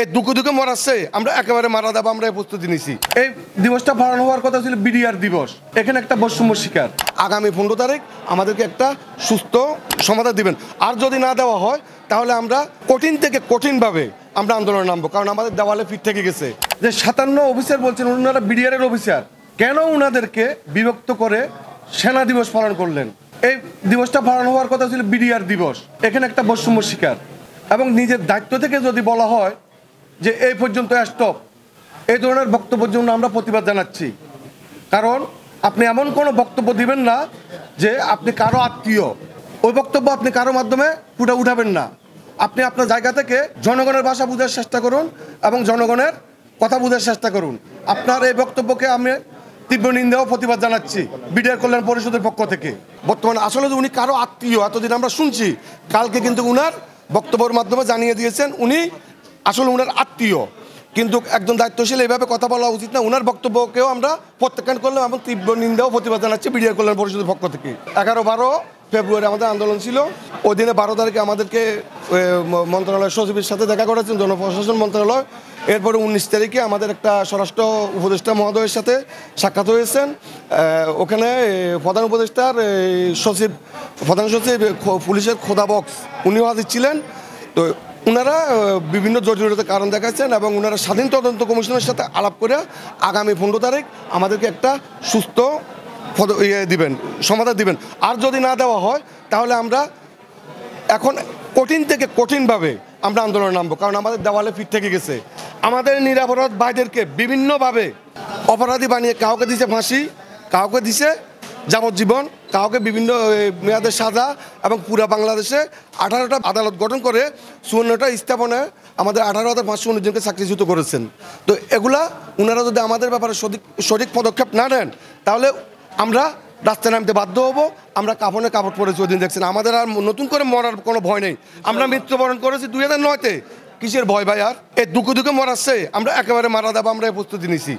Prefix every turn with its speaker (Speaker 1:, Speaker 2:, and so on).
Speaker 1: এই দুঃখে দুঃখে মরাচ্ছে আমরা একেবারে মারা দেবো, আমরা এই প্রস্তুতি নিছি। এই দিবসটা পালন হওয়ার কথা ছিল বিডিআর দিবস, এখানে একটা বৈষম্য শিকার। আগামী 15 তারিখ আমাদেরকে একটা সুস্থ সমাধান দিবেন, আর যদি না দেওয়া হয় তাহলে আমরা কঠিন থেকে কঠিনভাবে আমরা আন্দোলনে নামবো, কারণ আমাদের দেওয়ালে ফিট থেকে গেছে। যে 57 অফিসার বলছেন ওনারা বিডিআরের অফিসার, কেন ওনাদেরকে বিভক্ত করে সেনা দিবস পালন করলেন? এই দিবসটা পালন হওয়ার কথা ছিল বিডিআর দিবস, এখানে একটা বৈষম্য শিকার। এবং নিজের দায়িত্ব থেকে যদি বলা হয় যে এই পর্যন্ত স্টপ, এই ধরনের বক্তব্যের জন্য আমরা প্রতিবাদ জানাচ্ছি। কারণ আপনি এমন কোনো বক্তব্য দিবেন না যে আপনি কারো আত্মীয়, ওই বক্তব্য আপনি কারো মাধ্যমে উঠাবেন না। আপনি আপনার জায়গা থেকে জনগণের ভাষা বোঝার চেষ্টা করুন এবং জনগণের কথা বোঝার চেষ্টা করুন। আপনার এই বক্তব্যকে আমি তীব্র নিন্দা ও প্রতিবাদ জানাচ্ছি বিডিআর কল্যাণ পরিষদের পক্ষ থেকে। বর্তমানে আসলে উনি কারো আত্মীয় এতদিন আমরা শুনছি, কালকে কিন্তু উনার বক্তব্যের মাধ্যমে জানিয়ে দিয়েছেন উনি আসলে উনার আত্মীয়। কিন্তু একজন দায়িত্বশীল এইভাবে কথা বলা উচিত না। উনার বক্তব্যকেও আমরা প্রত্যাখ্যান করলাম এবং তীব্র নিন্দা ও প্রতিবাদ জানাচ্ছি বিডিআর কল্যাণ পরিষদের পক্ষ থেকে। 11-12 ফেব্রুয়ারি আমাদের আন্দোলন ছিল। ওই দিনে 12 তারিখে আমাদেরকে মন্ত্রণালয়ের সচিবের সাথে দেখা করেছেন, জনপ্রশাসন মন্ত্রণালয়। এরপরে 19 তারিখে আমাদের একটা স্বরাষ্ট্র উপদেষ্টা মহোদয়ের সাথে সাক্ষাৎ হয়েছেন। ওখানে প্রধান উপদেষ্টার প্রধান সচিব পুলিশের খোদা বক্স উনিও হাজির ছিলেন। তো ওনারা বিভিন্ন জটিলতার কারণ দেখাচ্ছেন এবং ওনারা স্বাধীন তদন্ত কমিশনের সাথে আলাপ করে আগামী 15 তারিখ আমাদেরকে একটা সুস্থ দিবেন, সমাধান দিবেন। আর যদি না দেওয়া হয় তাহলে আমরা এখন কঠিন থেকে কঠিনভাবে আমরা আন্দোলনে নামবো, কারণ আমাদের দেওয়ালে ফিট থেকে গেছে। আমাদের নিরাপরাধ ভাইদেরকে বিভিন্নভাবে অপরাধী বানিয়ে কাউকে দিছে ফাঁসি, কাউকে দিছে যাবজ্জীবন, কাউকে বিভিন্ন মেয়াদের সাজা এবং পুরো বাংলাদেশে 18টা আদালত গঠন করে 54টা স্থাপনায় আমাদের 18,519 জনকে চাকরিচ্যুত করেছেন। তো এগুলা ওনারা যদি আমাদের ব্যাপারে সঠিক পদক্ষেপ না নেন তাহলে আমরা রাস্তায় নামতে বাধ্য হব। আমরা কাপড়ে কাপড় পরেছি, ওই দিন দেখছেন। আমাদের আর নতুন করে মরার কোনো ভয় নেই। আমরা মৃত্যুবরণ করেছি 2009-তে, কিসের ভয় ভাই? আর এই দুঃখে দুঃখে মরাচ্ছে আমরা একেবারে মারা দেবো, আমরা এই প্রস্তুতি নিছি।